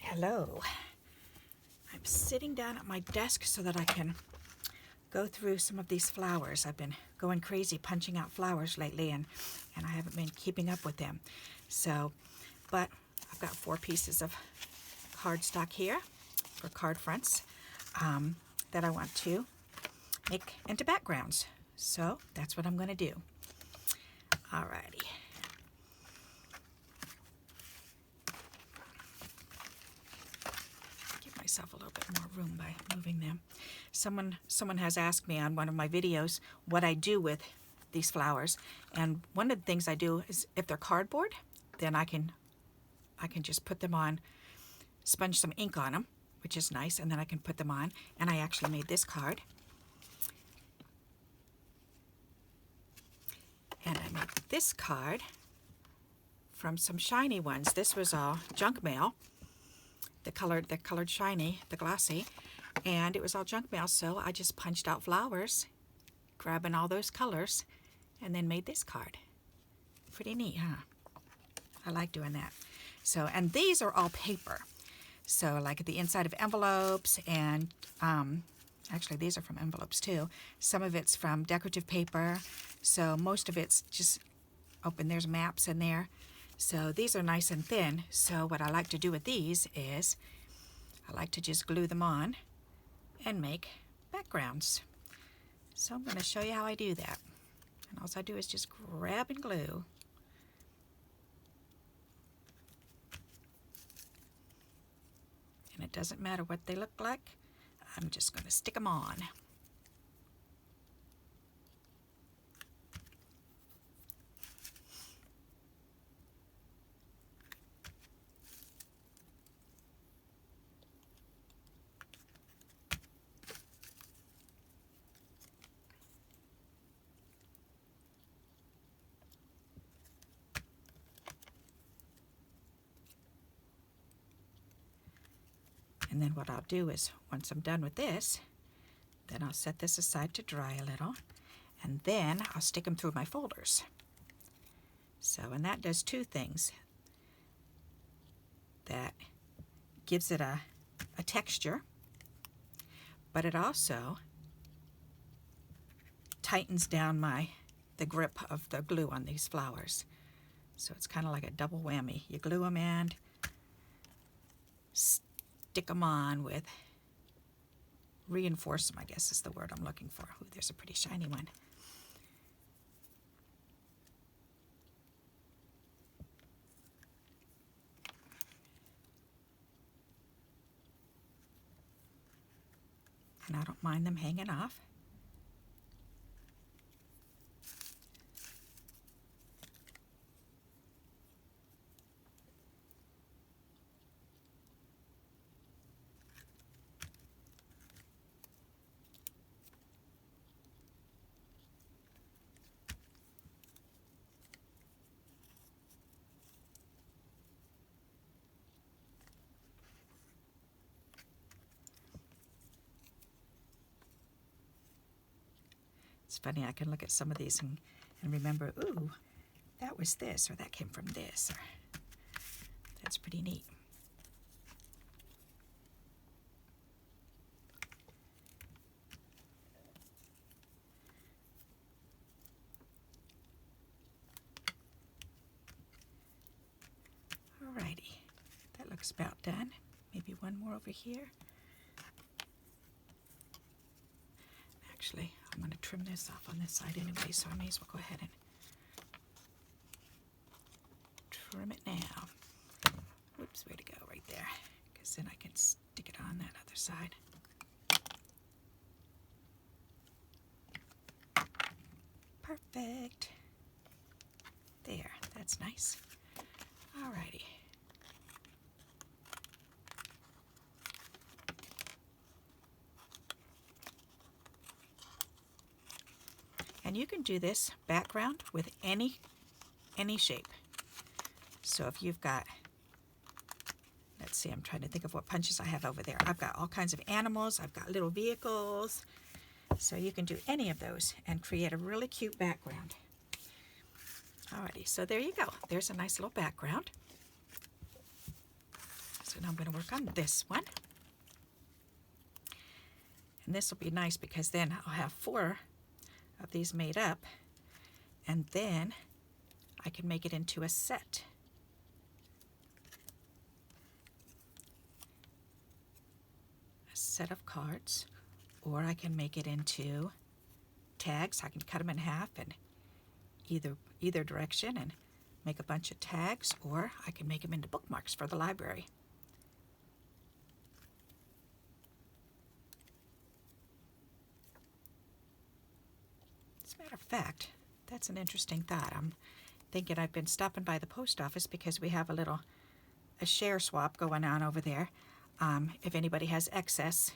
Hello. I'm sitting down at my desk so that I can go through some of these flowers. I've been going crazy punching out flowers lately, and I haven't been keeping up with them. But I've got 4 pieces of cardstock here for card fronts that I want to make into backgrounds. So that's what I'm going to do. Alrighty. Myself a little bit more room by moving them. Someone has asked me on one of my videos what I do with these flowers, and one of the things I do is if they're cardboard, then I can just put them on, sponge some ink on them, which is nice, and then I can put them on. And I actually made this card, and I made this card from some shiny ones. This was all junk mail. The colored shiny, the glossy, and it was all junk mail, so I just punched out flowers, grabbing all those colors, and then made this card. Pretty neat, huh? I like doing that. So, and these are all paper. So like the inside of envelopes, and actually these are from envelopes too. Some of it's from decorative paper, so most of it's just open. There's maps in there. So these are nice and thin, so what I like to do with these is I like to just glue them on and make backgrounds. So I'm going to show you how I do that. And all I do is just grab and glue. And it doesn't matter what they look like, I'm just going to stick them on. And then what I'll do is, once I'm done with this, then I'll set this aside to dry a little, and then I'll stick them through my folders. So, and that does 2 things. That gives it a texture, but it also tightens down the grip of the glue on these flowers. So it's kind of like a double whammy. You glue them and stick them on with, reinforce them, I guess is the word I'm looking for. Ooh, there's a pretty shiny one. And I don't mind them hanging off. It's funny, I can look at some of these and remember, ooh, that was this, or that came from this, or that's pretty neat. Alrighty, that looks about done. Maybe one more over here. Actually, I'm going to trim this off on this side anyway, so I may as well go ahead and trim it now. Whoops, way to go right there, because then I can stick it on that other side. Perfect. There, that's nice. Alrighty. And you can do this background with any shape. So if you've got, let's see, I'm trying to think of what punches I have over there. I've got all kinds of animals, I've got little vehicles. So you can do any of those and create a really cute background. Alrighty, so there you go. There's a nice little background. So So now I'm going to work on this one. And this will be nice because then I'll have 4 of these made up, and then I can make it into a set. A set of cards, or I can make it into tags. I can cut them in half in either direction and make a bunch of tags, or I can make them into bookmarks for the library. As a matter of fact, that's an interesting thought. I'm thinking I've been stopping by the post office because we have a share swap going on over there. If anybody has excess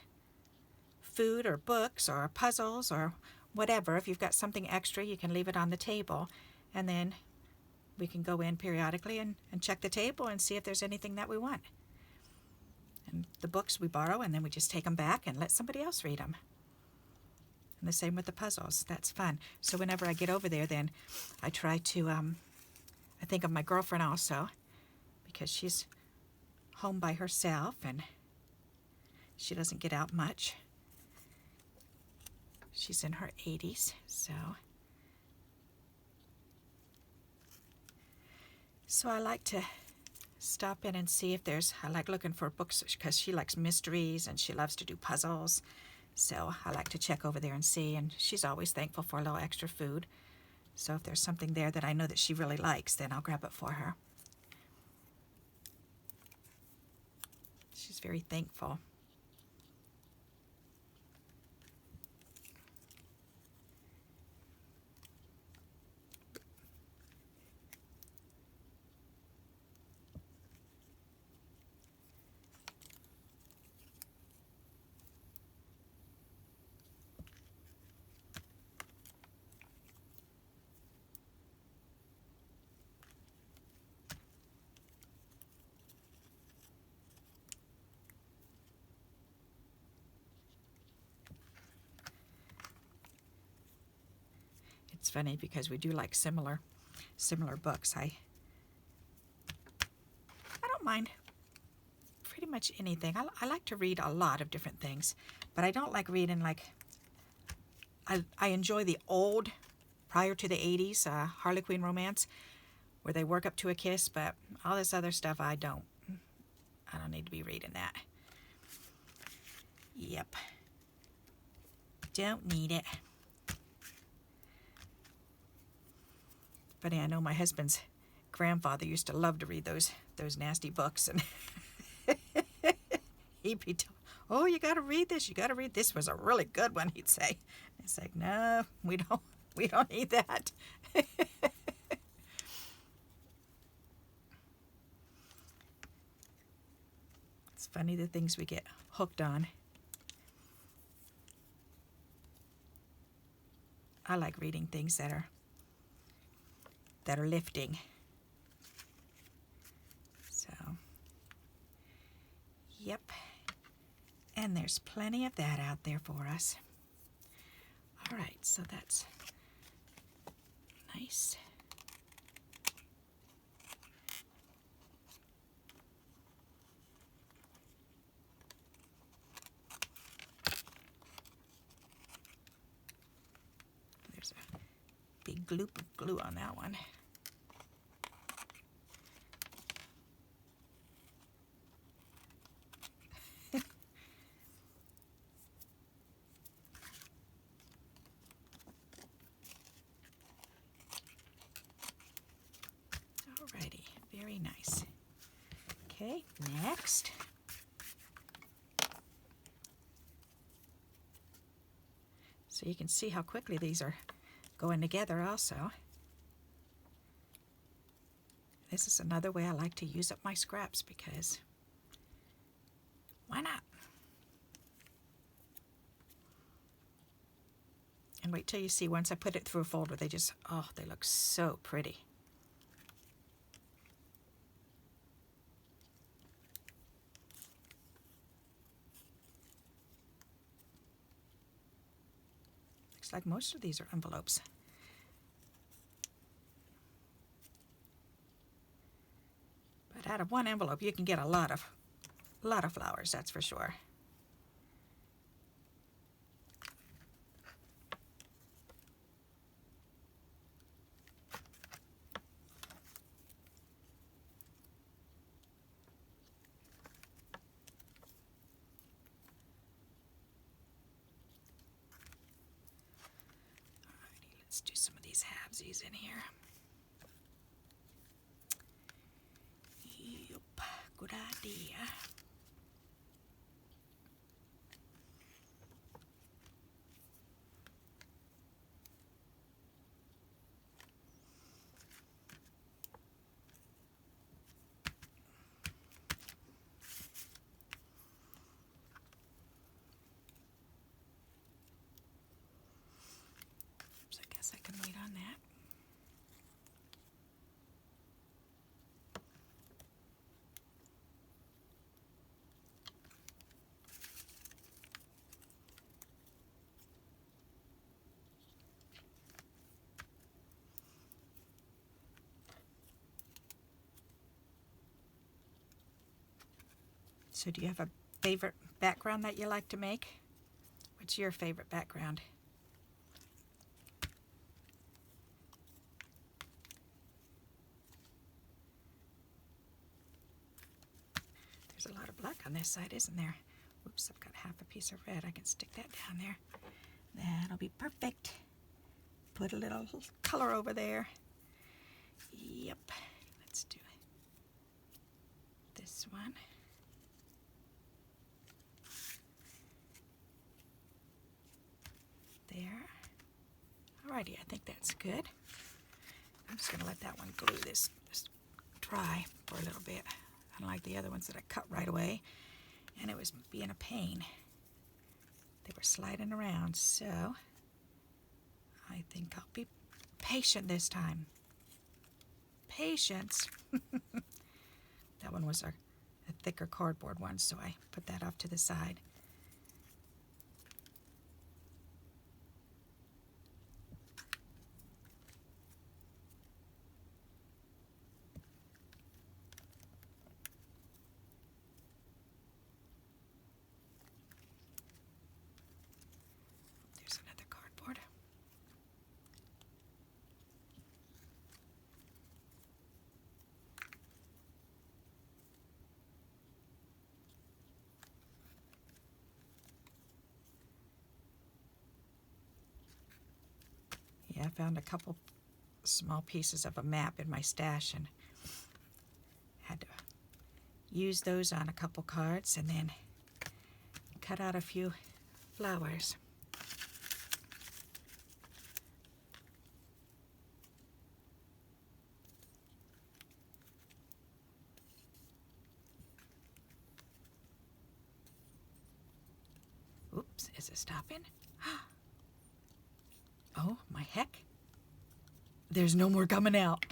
food or books or puzzles or whatever, if you've got something extra, you can leave it on the table, and then we can go in periodically and check the table and see if there's anything that we want. And the books we borrow, and then we just take them back and let somebody else read them. And the same with the puzzles. That's fun. So whenever I get over there, then I try to, I think of my girlfriend also, because she's home by herself and she doesn't get out much. She's in her 80s, so I like to stop in and see if I like looking for books because she likes mysteries and she loves to do puzzles. So I like to check over there and see, and she's always thankful for a little extra food. So if there's something there that I know that she really likes, then I'll grab it for her. She's very thankful. It's funny because we do like similar books. I don't mind pretty much anything. I like to read a lot of different things, but I don't like reading like I enjoy the old, prior to the 80s, Harlequin romance, where they work up to a kiss, but all this other stuff I don't need to be reading that. Yep. Don't need it. Funny, I know my husband's grandfather used to love to read those nasty books, and he'd be telling, "Oh, you got to read this. You got to read this. Was a really good one," he'd say. It's like, "No, we don't need that." It's funny the things we get hooked on. I like reading things that are lifting. So, yep. And there's plenty of that out there for us. All right, so that's nice. There's a big gloop of glue on that one. Alrighty, very nice. Okay, next. So you can see how quickly these are going together also. This is another way I like to use up my scraps, because why not? And wait till you see, once I put it through a folder, they look so pretty. Looks like most of these are envelopes. But out of one envelope, you can get a lot of A lot of flowers, that's for sure. Let's do some of these halvesies in here. Yep, good idea. Oops, I guess I can wait on that. So do you have a favorite background that you like to make? What's your favorite background? There's a lot of black on this side, isn't there? Oops, I've got half a piece of red. I can stick that down there. That'll be perfect. Put a little color over there. Yep. Let's do this one. There. Alrighty, I think that's good. I'm just going to let that one glue this dry for a little bit. Unlike the other ones that I cut right away, and it was being a pain. They were sliding around, so I think I'll be patient this time. Patience. That one was a thicker cardboard one, so I put that off to the side. There's another cardboard. Yeah, I found a couple small pieces of a map in my stash and had to use those on a couple cards and then cut out a few flowers. Oops, is it stopping? Oh, my heck. There's no more coming out.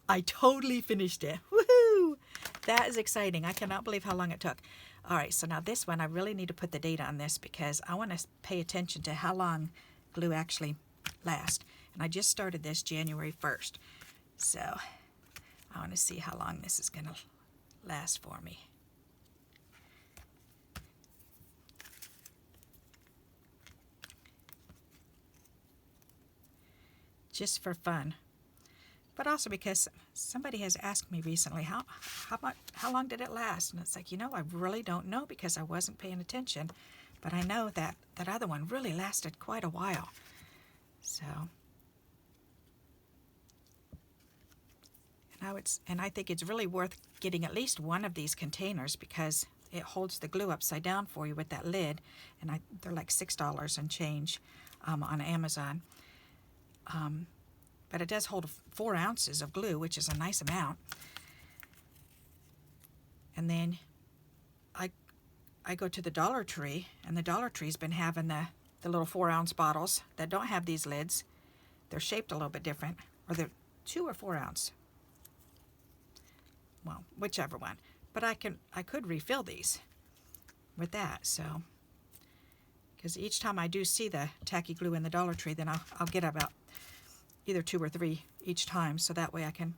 I totally finished it. Woohoo! That is exciting. I cannot believe how long it took. All right, so now this one, I really need to put the date on this because I want to pay attention to how long glue actually lasts. And I just started this January 1st. So I want to see how long this is going to last for me. Just for fun, but also because somebody has asked me recently, how long did it last? And it's like, I really don't know because I wasn't paying attention, but I know that that other one really lasted quite a while. So, and I think it's really worth getting at least one of these containers because it holds the glue upside down for you with that lid, and they're like $6 and change on Amazon. But it does hold 4 ounces of glue, which is a nice amount. And then I go to the Dollar Tree, and the Dollar Tree's been having the little 4-ounce bottles that don't have these lids. They're shaped a little bit different, or they're 2 or 4 ounce. Well, whichever one. But I could refill these with that, so. Because each time I do see the tacky glue in the Dollar Tree, then I'll get about either 2 or 3 each time, so that way I can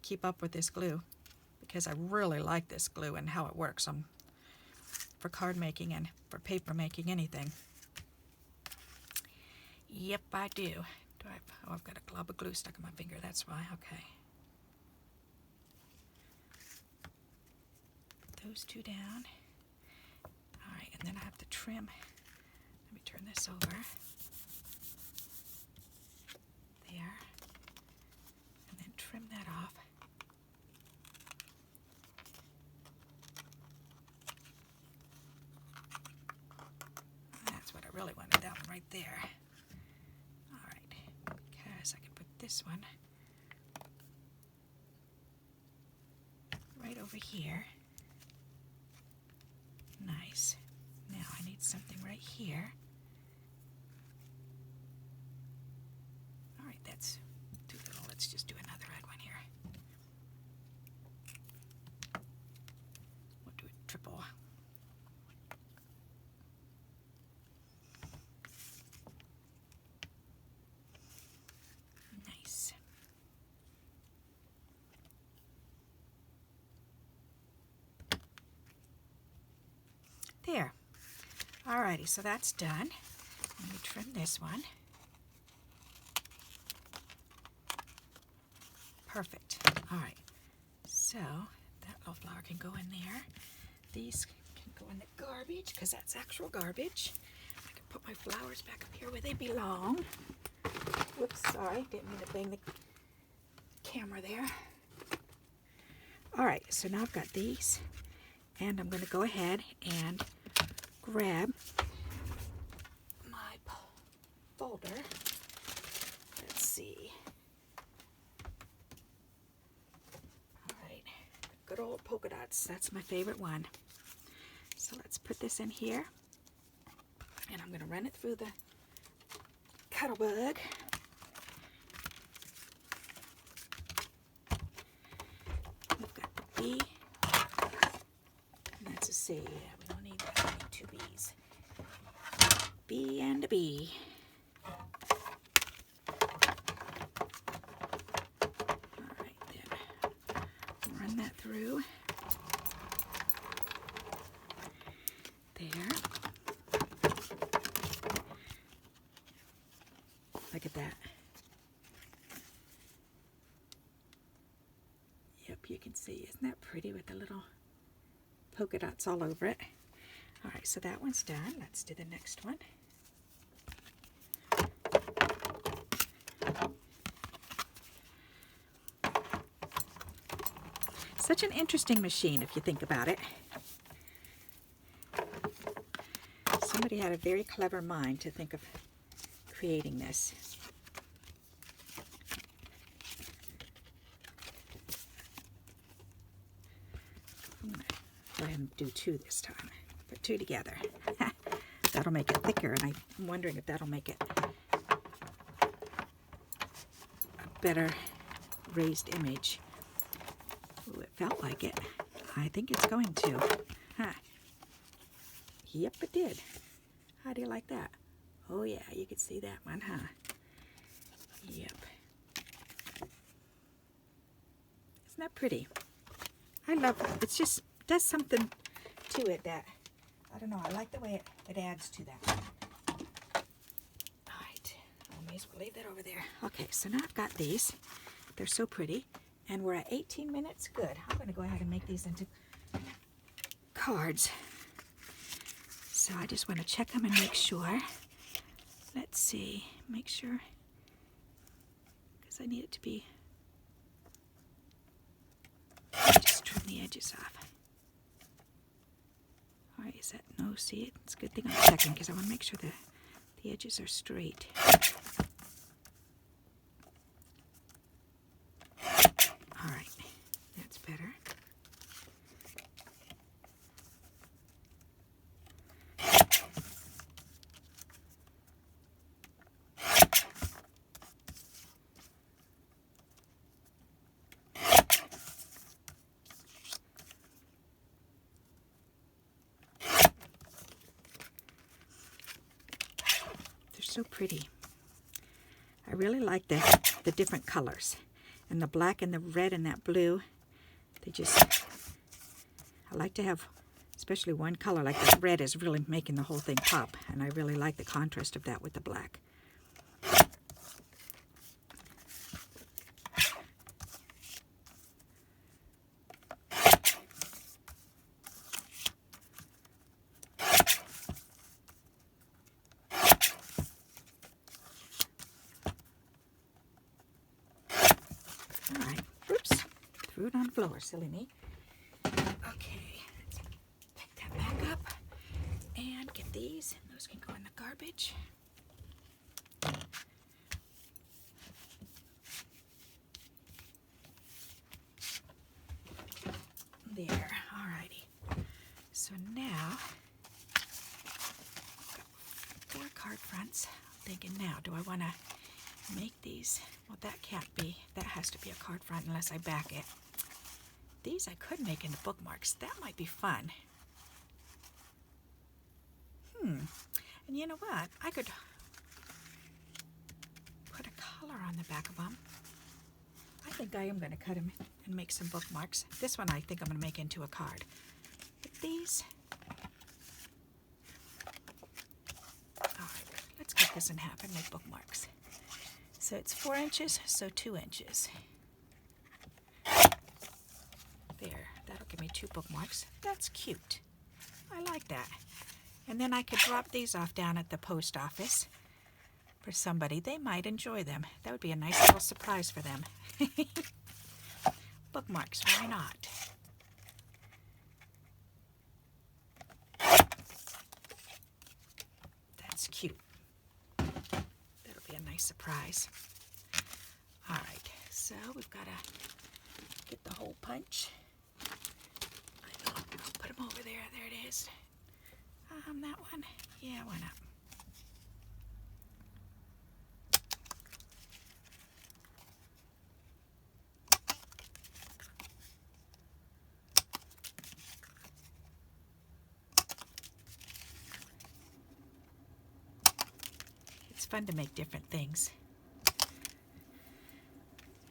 keep up with this glue, because I really like this glue and how it works. I'm for card making and for paper making, anything. Yep, I do. Oh, I've got a glob of glue stuck in my finger, that's why. Okay. Those two down. All right, and then I have to trim. Let me turn this over. There. And then trim that off. That's what I really wanted, that one right there. All right, because I can put this one right over here. Nice. Now I need something right here. All right, that's too little. Let's just do another red one here. We'll do a triple. Nice. There. Alrighty, so that's done. Let me trim this one. Perfect. Alright, so that little flower can go in there. These can go in the garbage because that's actual garbage. I can put my flowers back up here where they belong. Whoops, sorry, didn't mean to bang the camera there. Alright, so now I've got these, and I'm going to go ahead and grab my folder. Let's see. Alright, good old polka dots. That's my favorite one. So let's put this in here. And I'm going to run it through the Cuttlebug. We've got the B. And that's a C. Yeah, we don't need that. We need two B's. B and a B. Alright then. Run that through. There. Look at that. Yep, you can see. Isn't that pretty with the little polka dots all over it? Alright, so that one's done. Let's do the next one. Such an interesting machine if you think about it. Somebody had a very clever mind to think of creating this. I'm going to go ahead and do two this time. Put two together. That'll make it thicker, and I'm wondering if that'll make it a better raised image. Ooh, it felt like it. I think it's going to. Huh. Yep, it did. How do you like that? Oh yeah, you could see that one, huh? Yep. Isn't that pretty? I love it. It's just does something to it that, I don't know, I like the way it adds to that. Alright, I may as well leave that over there. Okay, so now I've got these. They're so pretty. And we're at 18 minutes. Good. I'm going to go ahead and make these into cards. So I just want to check them and make sure. Let's see. Make sure. Because I need it to be. Just trim the edges off. Alright, is that no? See, it's a good thing I'm checking because I want to make sure the edges are straight. Alright, that's better. They're so pretty. I really like the different colors. And the black and the red and that blue, they just, I like to have Especially one color like this red is really making the whole thing pop, and I really like the contrast of that with the black. Alright, oops, threw it on the floor, silly me. Okay, pick that back up and get these. Those can go in the garbage. There, alrighty. So now, 4 card fronts. I'm thinking now, do I want to make these? Well, that can't be. That has to be a card front unless I back it. These I could make into bookmarks. That might be fun. And you know what? I could put a color on the back of them. I think I am going to cut them and make some bookmarks. This one I think I'm going to make into a card. But these... Alright, let's cut this in half and make bookmarks. So it's 4 inches, so 2 inches. There, that'll give me 2 bookmarks. That's cute. I like that. And then I could drop these off down at the post office for somebody. They might enjoy them. That would be a nice little surprise for them. Bookmarks, why not? That's cute. That'll be a nice surprise. All right, so we've got to get the hole punch. I'll put them over there. There it is. That one. Yeah, why not? It's fun to make different things.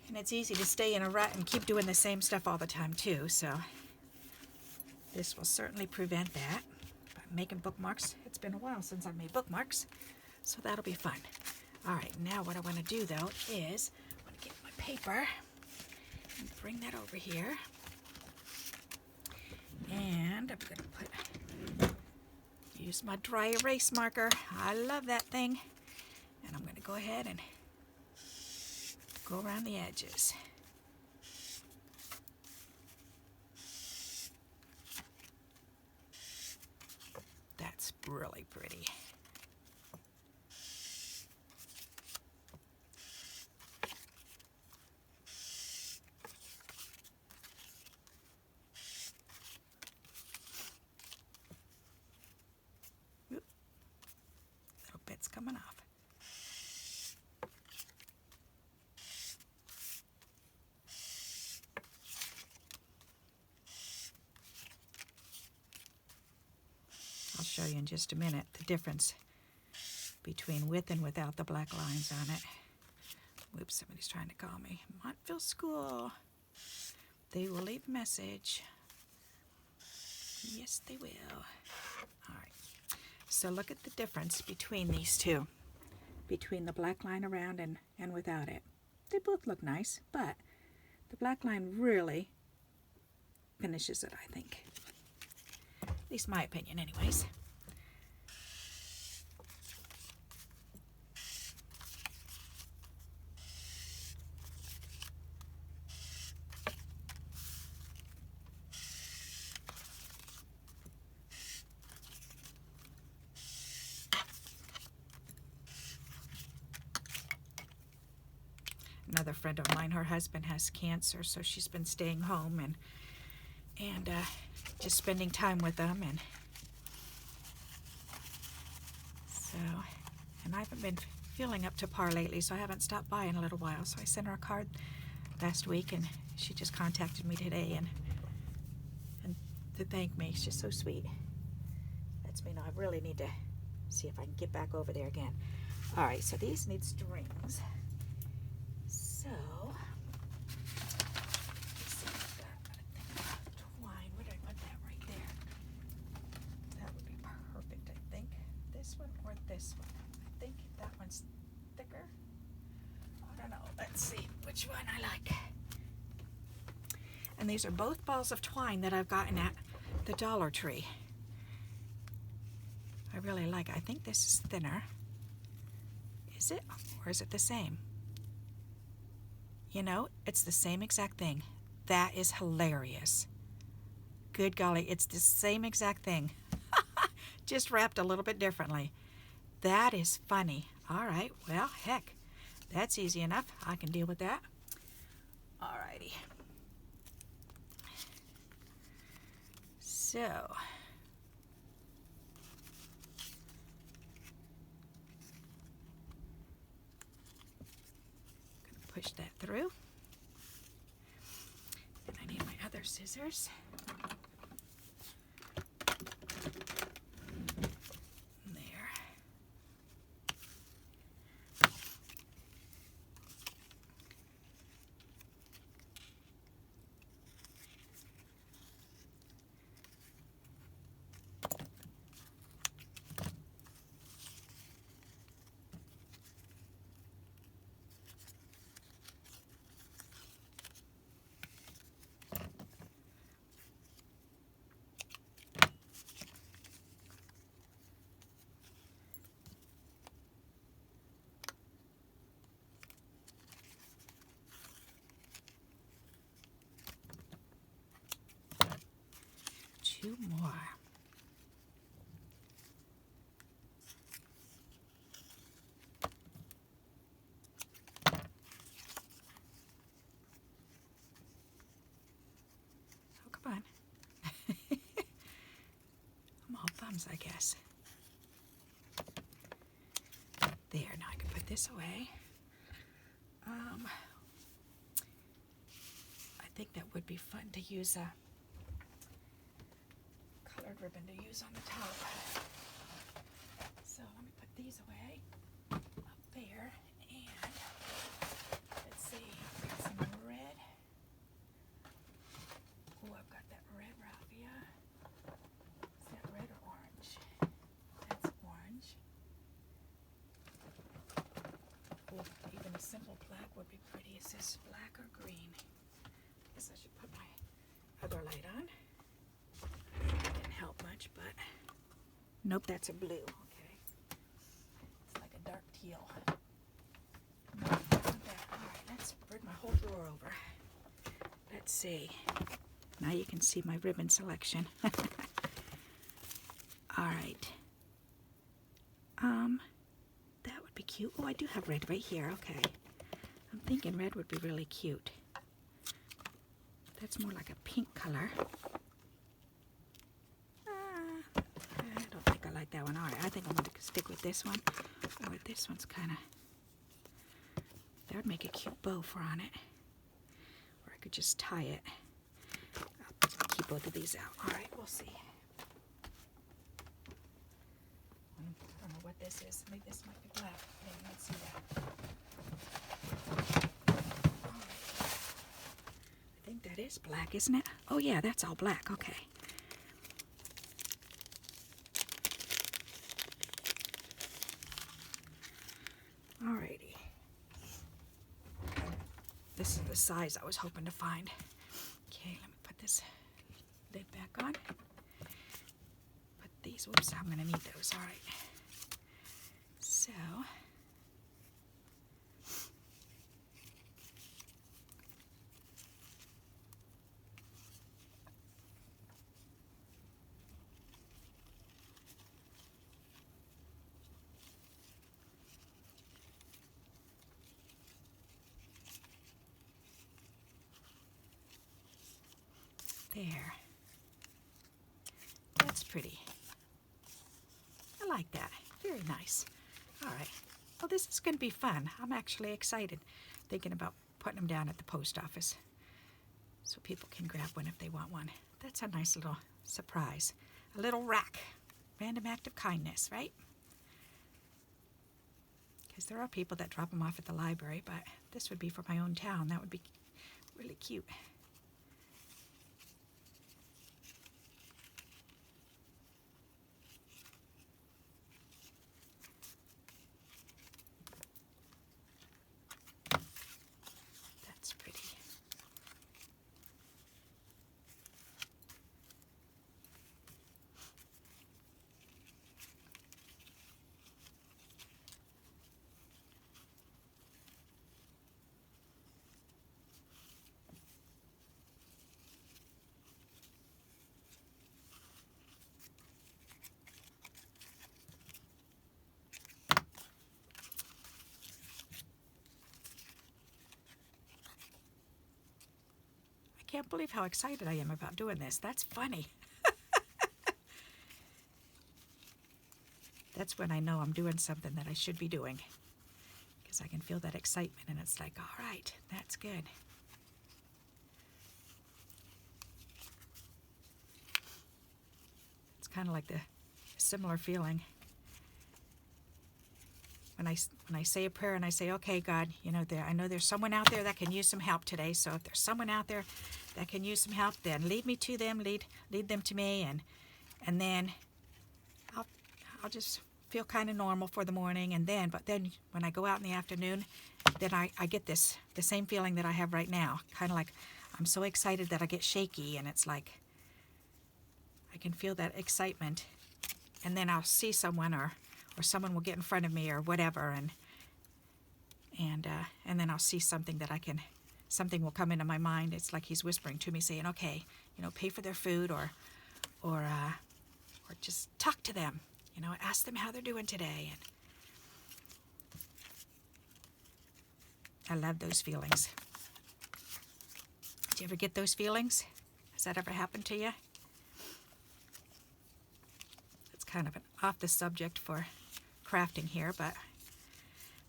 And it's easy to stay in a rut and keep doing the same stuff all the time too, so this will certainly prevent that. But making bookmarks, it's been a while since I've made bookmarks, so that'll be fun. Alright, now what I want to do though is I want to get my paper and bring that over here. And I'm going to use my dry erase marker. I love that thing. And I'm going to go ahead and go around the edges. That's really pretty. Oop. Little bits coming off. I'll show you in just a minute the difference between with and without the black lines on it. Whoops, somebody's trying to call me. Montville School. They will leave a message. Yes, they will. All right. So look at the difference between these two. Between the black line around and without it. They both look nice, but the black line really finishes it, I think. At least my opinion, anyways. Another friend of mine, her husband has cancer, so she's been staying home and just spending time with them, and so, and I haven't been feeling up to par lately, so I haven't stopped by in a little while. So I sent her a card last week, and she just contacted me today and to thank me. It's just so sweet. Lets me know I really need to see if I can get back over there again. All right, so these need strings. So, let's see, I've got a thing of twine. Where did I put that? Right there. one's thicker. I don't know. Let's see which one I like. And these are both balls of twine that I've gotten at the Dollar Tree. I really like it. I think this is thinner. Is it? Or is it the same? You know, it's the same exact thing. That is hilarious. Good golly, it's the same exact thing. Just wrapped a little bit differently. That is funny. All right, well, heck, that's easy enough. I can deal with that. All righty. So, gonna push that through. And I need my other scissors. There. Two more. Oh, come on. I'm all thumbs, I guess. There, now I can put this away. I think that would be fun to use a colored ribbon to use on the top. So let me put these away up there, and let's see, I've got some red. Oh, I've got that red raffia. Is that red or orange? That's orange. Oh, even a simple black would be pretty. Is this black or green? I guess I should put my other light on. Didn't help much, but nope, that's a blue. Okay, it's like a dark teal. Nope, that's not that. All right, let's spread my whole drawer over. Let's see. Now you can see my ribbon selection. All right. That would be cute. Oh, I do have red right here. Okay. I'm thinking red would be really cute. That's more like a pink color. I don't think I like that one. All right, I think I'm going to stick with this one. Or this one's kind of... That would make a cute bow for on it. Or I could just tie it. I'll keep both of these out. All right, we'll see. I don't know what this is. Maybe this might be black. I didn't even see that. All right. I think that is black, isn't it? Oh yeah, that's all black. Okay. Alrighty. This is the size I was hoping to find. Okay, let me put this lid back on. Put these, whoops, I'm gonna need those. All right. So, there. That's pretty. I like that. Very nice. All right. Well, this is going to be fun. I'm actually excited thinking about putting them down at the post office so people can grab one if they want one. That's a nice little surprise. A little rack. Random act of kindness, right? Because there are people that drop them off at the library, but this would be for my own town. That would be really cute. can't believe how excited I am about doing this. That's funny. That's when I know I'm doing something that I should be doing, because I can feel that excitement, and it's like, all right, that's good. It's kind of like the similar feeling when I say a prayer and I say, okay, God, you know, I know there's someone out there that can use some help today. So if there's someone out there that can use some help, then lead me to them, lead them to me, and then I'll just feel kind of normal for the morning, but then when I go out in the afternoon, then I get the same feeling that I have right now, kind of like I'm so excited that I get shaky, and it's like I can feel that excitement, and then I'll see someone or someone will get in front of me or whatever, and then I'll see something something will come into my mind. It's like he's whispering to me, saying, okay, you know, pay for their food or just talk to them, you know, ask them how they're doing today. And I love those feelings. Do you ever get those feelings? Has that ever happened to you? It's kind of an off the subject for crafting here, but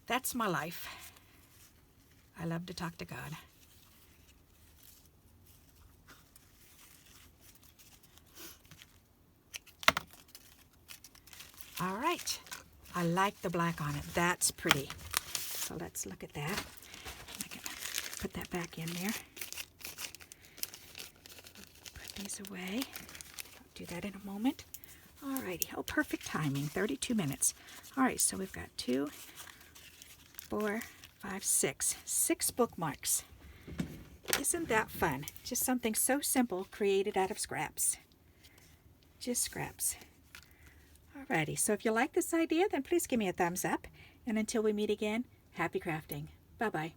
that's my life. I love to talk to God. All right, I like the black on it. That's pretty. So let's look at that. I can put that back in there. Put these away. I'll do that in a moment. All righty. Oh, perfect timing. 32 minutes. All right, so we've got 2, 4, 5, 6. 6 bookmarks. Isn't that fun? Just something so simple created out of scraps. Just scraps. Alrighty, so if you like this idea, then please give me a thumbs up. And until we meet again, happy crafting. Bye-bye.